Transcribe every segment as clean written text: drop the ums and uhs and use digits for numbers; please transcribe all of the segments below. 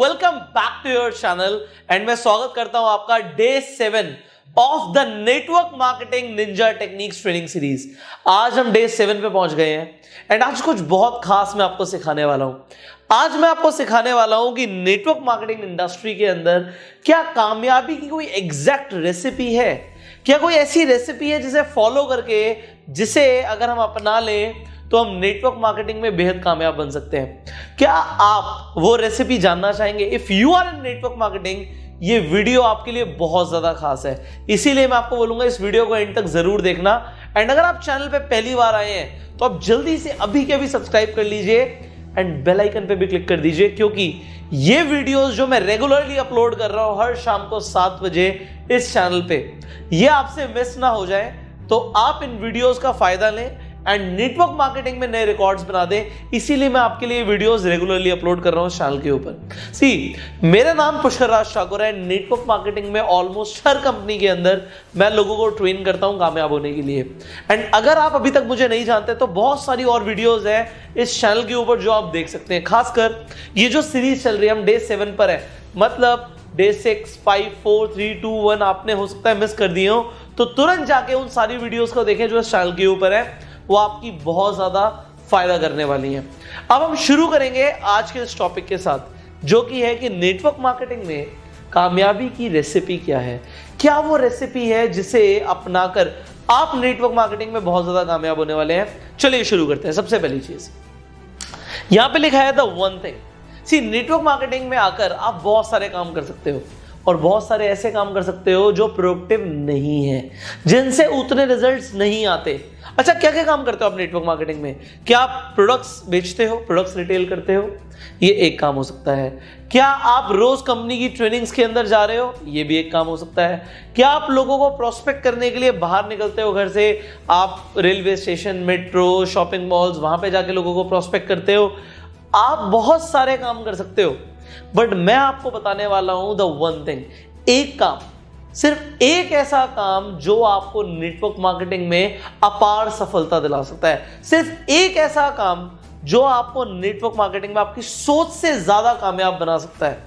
Welcome back to your channel and मैं स्वागत करता हूं आपका day 7 of the network marketing ninja techniques training series. आज हम डे 7 पे पहुंच गए हैं एंड आज कुछ बहुत खास मैं आपको सिखाने वाला हूं। आज मैं आपको सिखाने वाला हूं कि नेटवर्क मार्केटिंग इंडस्ट्री के अंदर क्या कामयाबी की कोई एग्जैक्ट रेसिपी है, क्या कोई ऐसी रेसिपी है जिसे फॉलो करके जिसे अगर हम अपना लें तो हम नेटवर्क मार्केटिंग में बेहद कामयाब बन सकते हैं। क्या आप वो रेसिपी जानना चाहेंगे? If you are in network marketing, ये वीडियो आपके लिए बहुत ज्यादा खास है, इसीलिए मैं आपको बोलूंगा इस वीडियो को एंड तक जरूर देखना। एंड अगर आप चैनल पे पहली बार आए हैं तो आप जल्दी से अभी के अभी सब्सक्राइब कर लीजिए एंड बेल आइकन पे भी क्लिक कर दीजिए, क्योंकि ये वीडियोस जो मैं रेगुलरली अपलोड कर रहा हूं हर शाम को 7 बजे इस चैनल पे, ये आपसे मिस ना हो जाए। तो आप इन वीडियोस का फायदा लें एंड नेटवर्क मार्केटिंग में नए रिकॉर्ड्स बना दें, इसीलिए मैं आपके लिए वीडियोस रेगुलरली अपलोड कर रहा हूं चैनल के ऊपर। मेरा नाम पुष्कर राज ठाकुर है। नेटवर्क मार्केटिंग में ऑलमोस्ट हर कंपनी के अंदर मैं लोगों को ट्रेन करता हूं कामयाब होने के लिए। एंड अगर आप अभी तक मुझे नहीं जानते तो बहुत सारी और वीडियोज है इस चैनल के ऊपर जो आप देख सकते हैं। खासकर ये जो सीरीज चल रही है, हम डे 7 पर है, मतलब डे 6, 5, 4, 3, 2, 1 आपने हो सकता है मिस कर दिए हो, तो तुरंत जाके उन सारी वीडियोस को देखें जो इस चैनल के ऊपर है, वो आपकी बहुत ज्यादा फायदा करने वाली हैं। अब हम शुरू करेंगे आज के इस टॉपिक के साथ, जो कि है कि नेटवर्क मार्केटिंग में कामयाबी की रेसिपी क्या है। क्या वो रेसिपी है जिसे अपनाकर आप नेटवर्क मार्केटिंग में बहुत ज्यादा कामयाब होने वाले हैं? चलिए शुरू करते हैं। सबसे पहली चीज यहां पे लिखा है the one thing. See, network marketing में आकर आप बहुत सारे काम कर सकते हो और बहुत सारे ऐसे काम कर सकते हो जो प्रोडक्टिव नहीं है, जिनसे उतने रिजल्ट्स नहीं आते। अच्छा, क्या क्या काम करते हो आप नेटवर्क मार्केटिंग में? क्या आप प्रोडक्ट्स बेचते हो, प्रोडक्ट्स रिटेल करते हो? ये एक काम हो सकता है। क्या आप रोज कंपनी की ट्रेनिंग्स के अंदर जा रहे हो? ये भी एक काम हो सकता है। क्या आप लोगों को प्रोस्पेक्ट करने के लिए बाहर निकलते हो घर से, आप railway station, metro, shopping malls, वहां पे जाके लोगों को प्रोस्पेक्ट करते हो? आप बहुत सारे काम कर सकते हो, बट मैं आपको बताने वाला हूं द वन थिंग, एक काम, सिर्फ एक ऐसा काम जो आपको नेटवर्क मार्केटिंग में अपार सफलता दिला सकता है। सिर्फ एक ऐसा काम जो आपको नेटवर्क मार्केटिंग में आपकी सोच से ज्यादा कामयाब बना सकता है।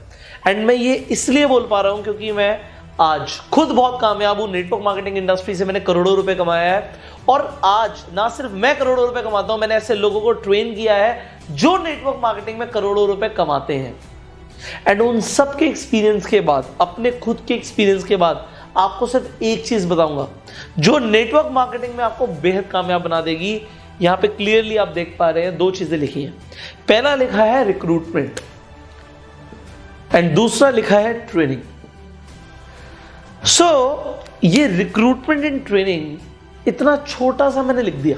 एंड मैं ये इसलिए बोल पा रहा हूं क्योंकि मैं आज खुद बहुत कामयाब हूं। नेटवर्क मार्केटिंग इंडस्ट्री से मैंने करोड़ों रुपए कमाया है और आज ना सिर्फ मैं करोड़ों रुपए कमाता हूं, मैंने ऐसे लोगों को ट्रेन किया है जो नेटवर्क मार्केटिंग में करोड़ों रुपए कमाते हैं। एंड उन सब के एक्सपीरियंस के बाद, अपने खुद के एक्सपीरियंस के बाद, आपको सिर्फ एक चीज बताऊंगा जो नेटवर्क मार्केटिंग में आपको बेहद कामयाब बना देगी। यहां पे क्लियरली आप देख पा रहे हैं दो चीजें लिखी हैं। पहला लिखा है रिक्रूटमेंट एंड दूसरा लिखा है ट्रेनिंग। ये रिक्रूटमेंट एंड ट्रेनिंग इतना छोटा सा मैंने लिख दिया।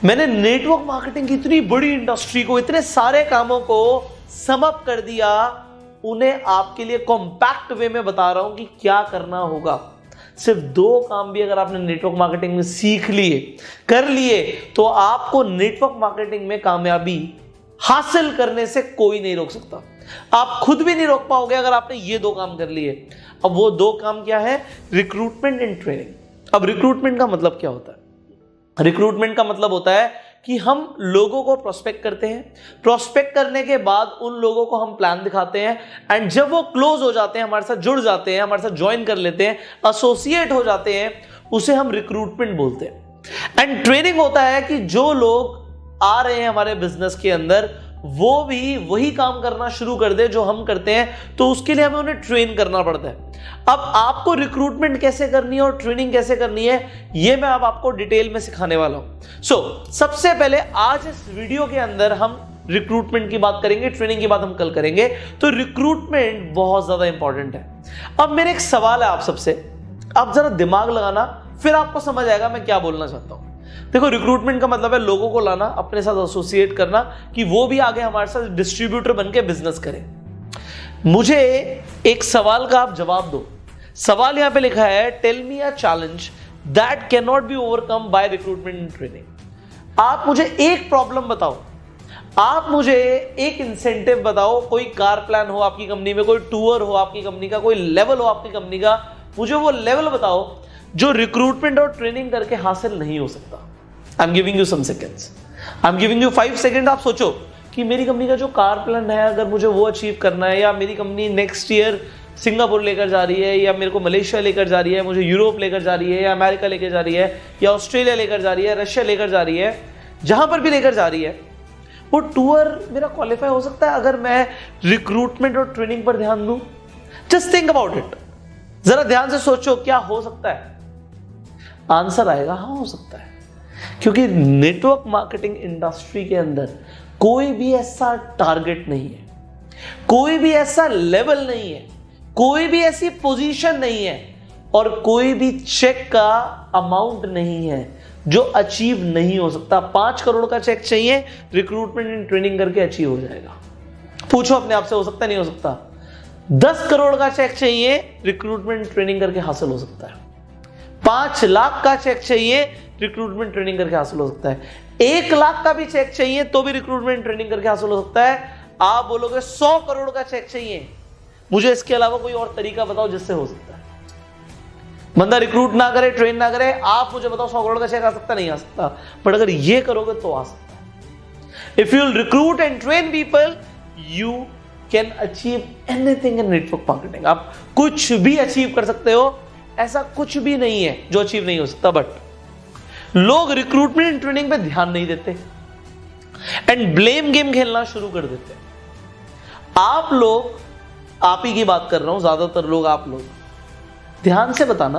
मैंने नेटवर्क मार्केटिंग की इतनी बड़ी इंडस्ट्री को, इतने सारे कामों को सम अप कर दिया, उन्हें आपके लिए कॉम्पैक्ट वे में बता रहा हूं कि क्या करना होगा। सिर्फ 2 काम भी अगर आपने नेटवर्क मार्केटिंग में सीख लिए, कर लिए, तो आपको नेटवर्क मार्केटिंग में कामयाबी हासिल करने से कोई नहीं रोक सकता। आप खुद भी नहीं रोक पाओगे अगर आपने ये 2 काम कर लिए। अब वो 2 काम क्या है? Recruitment and training. अब रिक्रूटमेंट का मतलब क्या होता है? रिक्रूटमेंट का मतलब होता है कि हम लोगों को प्रोस्पेक्ट करते हैं, प्रोस्पेक्ट करने के बाद उन लोगों को हम प्लान दिखाते हैं एंड जब वो क्लोज हो जाते हैं, हमारे साथ जुड़ जाते हैं, हमारे साथ ज्वाइन कर लेते हैं, एसोसिएट हो जाते हैं, उसे हम रिक्रूटमेंट बोलते हैं। एंड ट्रेनिंग होता है कि जो लोग आ रहे हैं हमारे बिजनेस के अंदर वो भी वही काम करना शुरू कर दे जो हम करते हैं, तो उसके लिए हमें उन्हें ट्रेन करना पड़ता है। अब आपको रिक्रूटमेंट कैसे करनी है और ट्रेनिंग कैसे करनी है, ये मैं अब आपको डिटेल में सिखाने वाला हूं। सबसे पहले आज इस वीडियो के अंदर हम रिक्रूटमेंट की बात करेंगे, ट्रेनिंग की बात हम कल करेंगे। तो रिक्रूटमेंट बहुत ज्यादा इंपॉर्टेंट है। अब मेरे एक सवाल है आप सबसे, आप जरा दिमाग लगाना, फिर आपको समझ आएगा मैं क्या बोलना चाहता हूं। देखो, रिक्रूटमेंट का मतलब है लोगों को लाना, अपने साथ एसोसिएट करना कि वो भी आगे हमारे साथ डिस्ट्रीब्यूटर बनके बिजनेस करें। मुझे एक सवाल का आप जवाब दो। सवाल यहां पे लिखा है, tell me a challenge that can not be overcome by recruitment and training. आप मुझे एक प्रॉब्लम बताओ, आप मुझे एक इंसेंटिव बताओ, कोई कार प्लान हो आपकी कंपनी में, कोई टूर हो आपकी कंपनी का, कोई लेवल हो आपकी कंपनी का, मुझे वो लेवल बताओ जो रिक्रूटमेंट और ट्रेनिंग करके हासिल नहीं हो सकता। I am giving you some seconds, I am giving you 5 second. आप सोचो कि मेरी कंपनी का जो कार प्लान है अगर मुझे वो अचीव करना है, या मेरी कंपनी नेक्स्ट ईयर सिंगापुर लेकर जा रही है, या मेरे को मलेशिया लेकर जा रही है, मुझे यूरोप लेकर जा रही है, या अमेरिका लेकर जा रही है, या ऑस्ट्रेलिया लेकर जा रही है, रशिया लेकर जा रही है, जहां पर भी लेकर जा रही है, वो टूर मेरा क्वालिफाई हो सकता है अगर मैं रिक्रूटमेंट और ट्रेनिंग पर ध्यान दूं? जस्ट थिंक अबाउट इट, जरा ध्यान से सोचो, क्या हो सकता है? आंसर आएगा हाँ हो सकता है, क्योंकि नेटवर्क मार्केटिंग इंडस्ट्री के अंदर कोई भी ऐसा टारगेट नहीं है, कोई भी ऐसा लेवल नहीं है, कोई भी ऐसी पोजीशन नहीं है, और कोई भी चेक का अमाउंट नहीं है जो अचीव नहीं हो सकता। 5 करोड़ का चेक चाहिए, रिक्रूटमेंट एंड ट्रेनिंग करके अचीव हो जाएगा। पूछो अपने आप से, हो सकता है नहीं हो सकता? 10 करोड़ का चेक चाहिए, रिक्रूटमेंट ट्रेनिंग करके हासिल हो सकता है। 5 लाख का चेक चाहिए, रिक्रूटमेंट ट्रेनिंग करके हासिल हो सकता है। 1 लाख का भी चेक चाहिए तो भी रिक्रूटमेंट ट्रेनिंग करके हासिल हो सकता है। आप बोलोगे 100 करोड़ का चेक चाहिए, मुझे इसके अलावा कोई और तरीका बताओ जिससे हो सकता है। बंदा रिक्रूट ना करे, ट्रेन ना करे, आप मुझे बताओ 100 करोड़ का चेक आ सकता? नहीं आ सकता। बट अगर ये करोगे तो आ सकता है। If you will recruit and train people, you can achieve anything in network marketing. आप कुछ भी अचीव कर सकते हो, ऐसा कुछ भी नहीं है जो अचीव नहीं हो सकता। बट लोग रिक्रूटमेंट एंड ट्रेनिंग पे ध्यान नहीं देते एंड ब्लेम गेम खेलना शुरू कर देते। आप लोग, आप ही की बात कर रहा हूं, ज्यादातर लोग, आप लोग ध्यान से बताना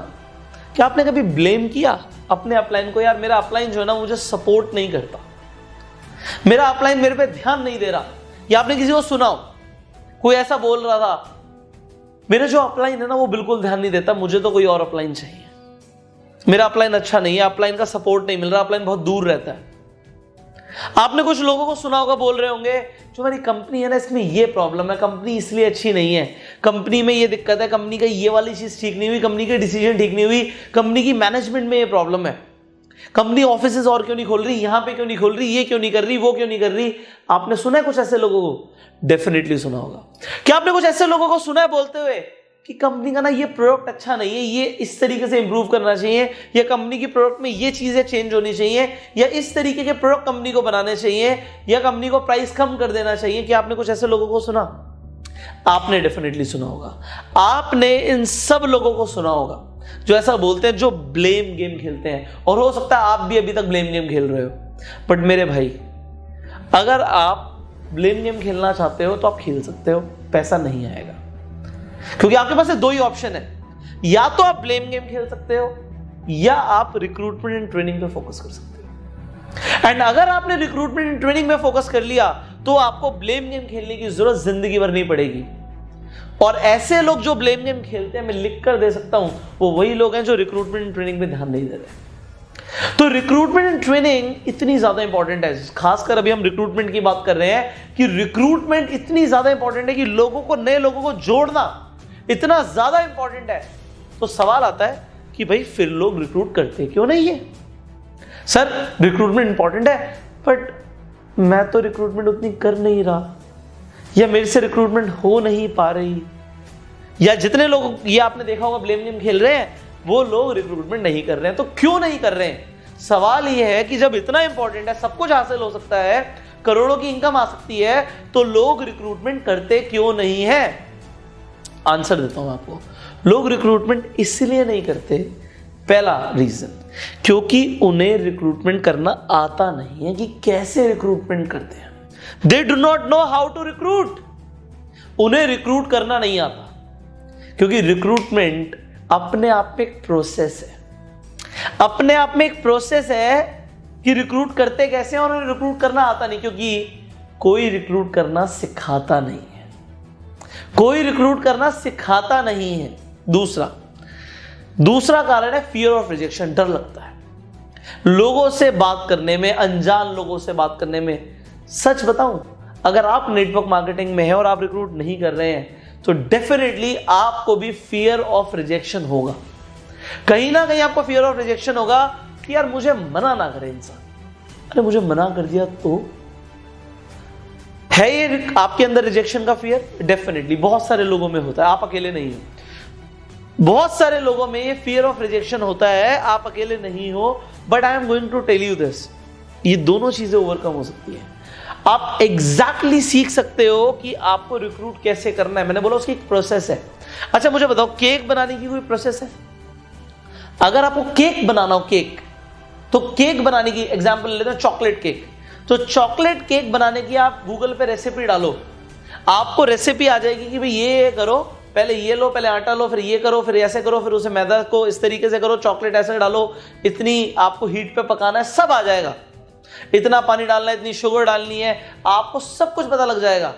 कि आपने कभी ब्लेम किया अपने अपलाइन को? यार मेरा अपलाइन जो है ना मुझे सपोर्ट नहीं करता, मेरा अपलाइन मेरे पे ध्यान नहीं दे रहा। या आपने किसी को सुना हो, कोई ऐसा बोल रहा था, मेरा जो अपलाइन है ना वो बिल्कुल ध्यान नहीं देता, मुझे तो कोई और अपलाइन चाहिए, मेरा अपलाइन अच्छा नहीं है, अपलाइन का सपोर्ट नहीं मिल रहा, अपलाइन बहुत दूर रहता है। आपने कुछ लोगों को सुना होगा, बोल रहे होंगे जो मेरी कंपनी है ना इसमें ये प्रॉब्लम है, कंपनी इसलिए अच्छी नहीं है, कंपनी में ये दिक्कत है, कंपनी का ये वाली चीज ठीक नहीं हुई, कंपनी के डिसीजन ठीक नहीं हुई, कंपनी की मैनेजमेंट में ये प्रॉब्लम है, कंपनी ऑफिसेज और क्यों नहीं खोल रही, यहां पे क्यों नहीं खोल रही, ये क्यों नहीं कर रही, वो क्यों नहीं कर रही। आपने सुना है कुछ ऐसे लोगों को? डेफिनेटली सुना होगा। क्या आपने कुछ ऐसे लोगों को सुना है बोलते हुए कि कंपनी का ना ये प्रोडक्ट अच्छा नहीं है, ये इस तरीके से इंप्रूव करना चाहिए, या कंपनी की प्रोडक्ट में ये चीजें चेंज होनी चाहिए, या इस तरीके के प्रोडक्ट कंपनी को बनाने चाहिए, या कंपनी को प्राइस कम कर देना चाहिए? क्या आपने कुछ ऐसे लोगों को सुना? आपने डेफिनेटली सुना होगा। आपने इन सब लोगों को सुना होगा जो ऐसा बोलते हैं, जो ब्लेम गेम खेलते हैं। और हो सकता है आप भी अभी तक ब्लेम गेम खेल रहे हो। बट मेरे भाई, अगर आप ब्लेम गेम खेलना चाहते हो तो आप खेल सकते हो, पैसा नहीं आएगा, क्योंकि आपके पास 2 ही ऑप्शन है, या तो आप ब्लेम गेम खेल सकते हो, या आप रिक्रूटमेंट एंड ट्रेनिंग पे फोकस कर सकते हो। एंड अगर आपने रिक्रूटमेंट एंड ट्रेनिंग में फोकस कर लिया तो आपको ब्लेम गेम खेलने की जरूरत जिंदगी भर नहीं पड़ेगी। और ऐसे लोग जो ब्लेम गेम खेलते हैं, मैं लिख कर दे सकता हूं, वो वही लोग हैं जो रिक्रूटमेंट एंड ट्रेनिंग पे ध्यान नहीं दे रहे। तो रिक्रूटमेंट एंड ट्रेनिंग इतनी ज्यादा इंपॉर्टेंट है, खासकर अभी हम रिक्रूटमेंट की बात कर रहे हैं कि रिक्रूटमेंट इतनी ज्यादा इंपॉर्टेंट है कि लोगों को, नए लोगों को जोड़ना इतना ज्यादा इंपॉर्टेंट है। तो सवाल आता है कि भाई फिर लोग रिक्रूट करते क्यों नहीं है? सर रिक्रूटमेंट इंपॉर्टेंट है, बट मैं तो रिक्रूटमेंट उतनी कर नहीं रहा, या मेरे से रिक्रूटमेंट हो नहीं पा रही, या जितने लोग ये आपने देखा होगा ब्लेम गेम खेल रहे हैं, वो लोग रिक्रूटमेंट नहीं कर रहे हैं। तो क्यों नहीं कर रहे हैं? सवाल ये है कि जब इतना इंपॉर्टेंट है, सब कुछ हासिल हो सकता है, करोड़ों की इनकम आ सकती है, तो लोग रिक्रूटमेंट करते क्यों नहीं है? आंसर देता हूं आपको। लोग रिक्रूटमेंट इसलिए नहीं करते, पहला रीजन, क्योंकि उन्हें रिक्रूटमेंट करना आता नहीं है कि कैसे रिक्रूटमेंट करते हैं। They do not know how to recruit. उन्हें रिक्रूट करना नहीं आता, क्योंकि रिक्रूटमेंट अपने आप में एक प्रोसेस है, अपने आप में एक प्रोसेस है कि रिक्रूट करते कैसे हैं, और उन्हें रिक्रूट करना आता नहीं, क्योंकि कोई रिक्रूट करना सिखाता नहीं है, कोई रिक्रूट करना सिखाता नहीं है। दूसरा कारण है फियर ऑफ रिजेक्शन, डर लगता है लोगों से बात करने में, अनजान लोगों से बात करने में। सच बताऊं, अगर आप नेटवर्क मार्केटिंग में हैं और आप रिक्रूट नहीं कर रहे हैं, तो डेफिनेटली आपको भी फियर ऑफ रिजेक्शन होगा। कहीं ना कहीं आपको फियर ऑफ रिजेक्शन होगा कि यार मुझे मना ना करे इंसान, अरे मुझे मना कर दिया तो। है ये आपके अंदर रिजेक्शन का फियर? डेफिनेटली बहुत सारे लोगों में होता है, आप अकेले नहीं हो। बहुत सारे लोगों में ये फियर ऑफ रिजेक्शन होता है, आप अकेले नहीं हो। But I am going to tell you this, ये दोनों चीजें ओवरकम हो सकती है। आप एग्जैक्टली सीख सकते हो कि आपको रिक्रूट कैसे करना है। मैंने बोला उसकी एक प्रोसेस है। अच्छा मुझे बताओ, केक बनाने की कोई प्रोसेस है? अगर आपको केक बनाना हो, केक, तो केक बनाने की एग्जांपल लेते हैं चॉकलेट केक। तो चॉकलेट केक बनाने की आप गूगल पे रेसिपी डालो, आपको रेसिपी आ जाएगी कि भाई ये करो, पहले ये लो, पहले आटा लो, फिर ये करो, फिर ऐसे करो, फिर उसे मैदा को इस तरीके से करो, चॉकलेट ऐसे डालो, इतनी आपको हीट पे पकाना है, सब आ जाएगा। इतना पानी डालना है, इतनी शुगर डालनी है, आपको सब कुछ पता लग जाएगा।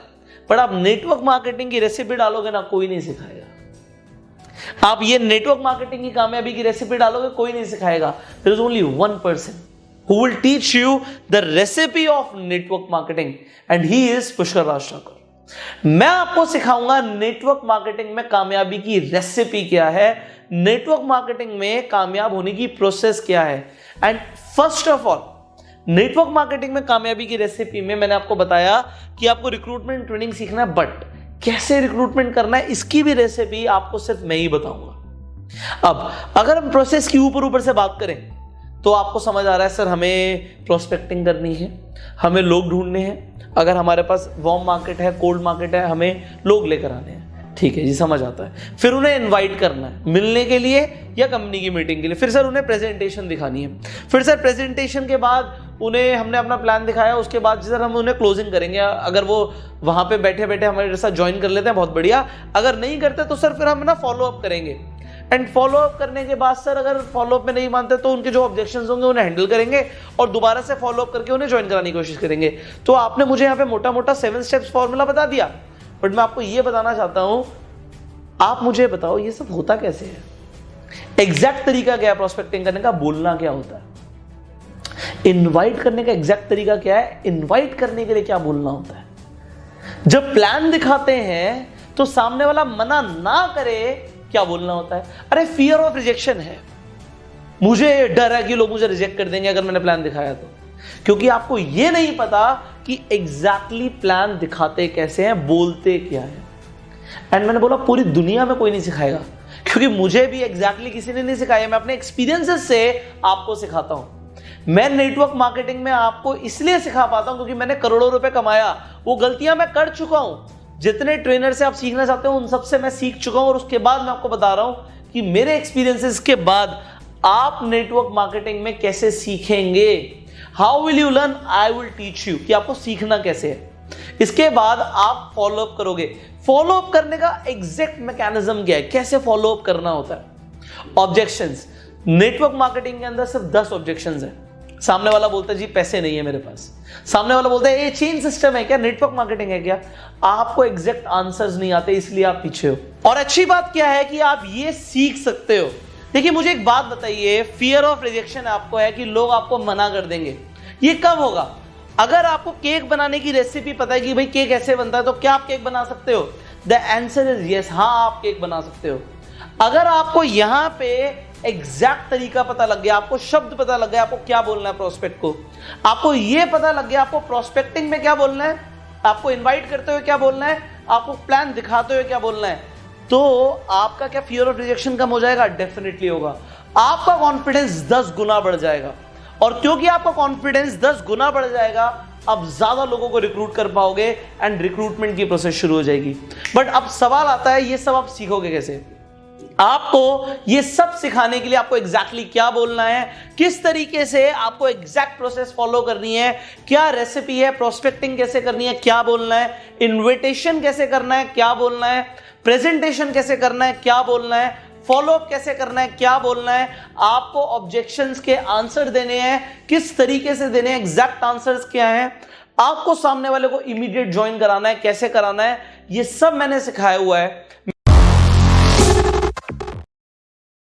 पर आप नेटवर्क मार्केटिंग की रेसिपी डालोगे ना, कोई नहीं सिखाएगा। आप ये नेटवर्क मार्केटिंग की कामयाबी की रेसिपी डालोगे, कोई नहीं सिखाएगा। There is only one person who will teach you the recipe of network marketing and he is Pushkar Raj Thakur. मैं आपको सिखाऊंगा नेटवर्क मार्केटिंग में कामयाबी की रेसिपी क्या है, नेटवर्क मार्केटिंग में कामयाब होने की प्रोसेस क्या है। And first of all, network marketing में कामयाबी की रेसिपी में मैंने आपको बताया कि आपको रिक्रूटमेंट ट्रेनिंग सीखना है, बट कैसे रिक्रूटमेंट करना है इसकी भी रेसिपी आपको सिर्फ मैं ही बताऊंगा। अब अगर हम प्रोसेस की ऊपर से बात करें तो आपको समझ आ रहा है सर हमें प्रोस्पेक्टिंग करनी है, हमें लोग ढूंढने हैं, अगर हमारे पास वार्म मार्केट है, कोल्ड मार्केट है, हमें लोग लेकर आने हैं। ठीक है जी, समझ आता है। फिर उन्हें इनवाइट करना है मिलने के लिए या कंपनी की मीटिंग के लिए। फिर सर उन्हें प्रेजेंटेशन दिखानी है। फिर सर प्रेजेंटेशन के बाद उन्हें हमने अपना प्लान दिखाया, उसके बाद सर हम उन्हें क्लोजिंग करेंगे। अगर वो वहाँ पे बैठे बैठे हमारे साथ ज्वाइन कर लेते हैं बहुत बढ़िया, अगर नहीं करते तो सर फिर हम ना फॉलो अप करेंगे। एंड फॉलो अप करने के बाद सर अगर फॉलो अप में नहीं मानते तो उनके जो ऑब्जेक्शंस होंगे उन्हें हैंडल करेंगे और दोबारा से फॉलो अप करके उन्हें ज्वाइन कराने की कोशिश करेंगे। तो आपने मुझे यहाँ पे मोटा मोटा 7 स्टेप्स फॉर्मूला बता दिया, बट मैं आपको ये बताना चाहता हूँ, आप मुझे बताओ ये सब होता कैसे है, एग्जैक्ट तरीका क्या है प्रोस्पेक्टिंग करने का, बोलना क्या होता है, इनवाइट करने का एग्जैक्ट तरीका क्या है, इनवाइट करने के लिए क्या बोलना होता है। जब प्लान दिखाते हैं तो सामने वाला मना ना करे, क्या बोलना होता है। अरे फियर ऑफ रिजेक्शन है, मुझे डर है कि लोग मुझे रिजेक्ट कर देंगे अगर मैंने प्लान दिखाया तो, क्योंकि आपको यह नहीं पता कि एग्जैक्टली प्लान दिखाते कैसे हैं, बोलते क्या है। एंड मैंने बोला पूरी दुनिया में कोई नहीं सिखाएगा, क्योंकि मुझे भी एग्जैक्टली किसी ने नहीं सिखाया, मैं अपने एक्सपीरियंसेस से आपको सिखाता हूं। मैं नेटवर्क मार्केटिंग में आपको इसलिए सिखा पाता हूं क्योंकि मैंने करोड़ों रुपए कमाया, वो गलतियां मैं कर चुका हूं। जितने ट्रेनर से आप सीखना चाहते हो उन सबसे मैं सीख चुका हूं, और उसके बाद मैं आपको बता रहा हूं कि मेरे एक्सपीरियंसेस के बाद आप नेटवर्क मार्केटिंग में कैसे सीखेंगे। How will you learn, I will teach you, कि आपको सीखना कैसे है। इसके बाद आप फॉलो अप करोगे। फॉलो अप करने का एग्जैक्ट मैकेनिज्म क्या है, कैसे फॉलो अप करना होता है। ऑब्जेक्शंस, नेटवर्क मार्केटिंग के अंदर सिर्फ 10 ऑब्जेक्शंस है। सामने वाला बोलता है जी पैसे नहीं है मेरे पास, सामने वाला बोलता है ये चेन सिस्टम है क्या, नेटवर्क मार्केटिंग है क्या। आपको एग्जैक्ट आंसर्स नहीं आते, इसलिए आप पीछे हो। और अच्छी बात क्या है कि आप ये सीख सकते हो। देखिए मुझे एक बात बताइए, फियर ऑफ रिजेक्शन आपको है कि लोग आपको मना कर देंगे, ये कब होगा? अगर आपको केक बनाने की रेसिपी पता है कि भाई केक ऐसे बनता है, तो क्या आप केक बना सकते हो? द आंसर इज यस, हाँ आप केक बना सकते हो। अगर आपको यहां पे एग्जैक्ट तरीका पता लग गया, आपको शब्द पता लग गया, आपको क्या बोलना है प्रोस्पेक्ट को, आपको यह पता लग गया आपको प्रोस्पेक्टिंग में क्या बोलना है, आपको इनवाइट करते हुए क्या बोलना है, आपको प्लान दिखाते हुए क्या बोलना है, तो आपका क्या फियर ऑफ रिजेक्शन कम हो जाएगा? डेफिनेटली होगा। आपका कॉन्फिडेंस 10 गुना बढ़ जाएगा, और क्योंकि आपका कॉन्फिडेंस 10 गुना बढ़ जाएगा, अब ज्यादा लोगों को रिक्रूट कर पाओगे एंड रिक्रूटमेंट की प्रोसेस शुरू हो जाएगी। बट अब सवाल आता है, ये सब आप सीखोगे कैसे? आपको ये सब सिखाने के लिए आपको एग्जैक्टली क्या बोलना है, किस तरीके से आपको एग्जैक्ट प्रोसेस फॉलो करनी है, क्या रेसिपी है, प्रोस्पेक्टिंग कैसे करनी है, क्या बोलना है, इन्विटेशन कैसे करना है, क्या बोलना है, प्रेजेंटेशन कैसे करना है, क्या बोलना है, फॉलो अप कैसे करना है, क्या बोलना है, आपको ऑब्जेक्शंस के आंसर देने हैं, किस तरीके से देने हैं, एग्जैक्ट आंसर्स क्या हैं, आपको सामने वाले को इमीडिएट ज्वाइन कराना है, कैसे कराना है, ये सब मैंने सिखाया हुआ है।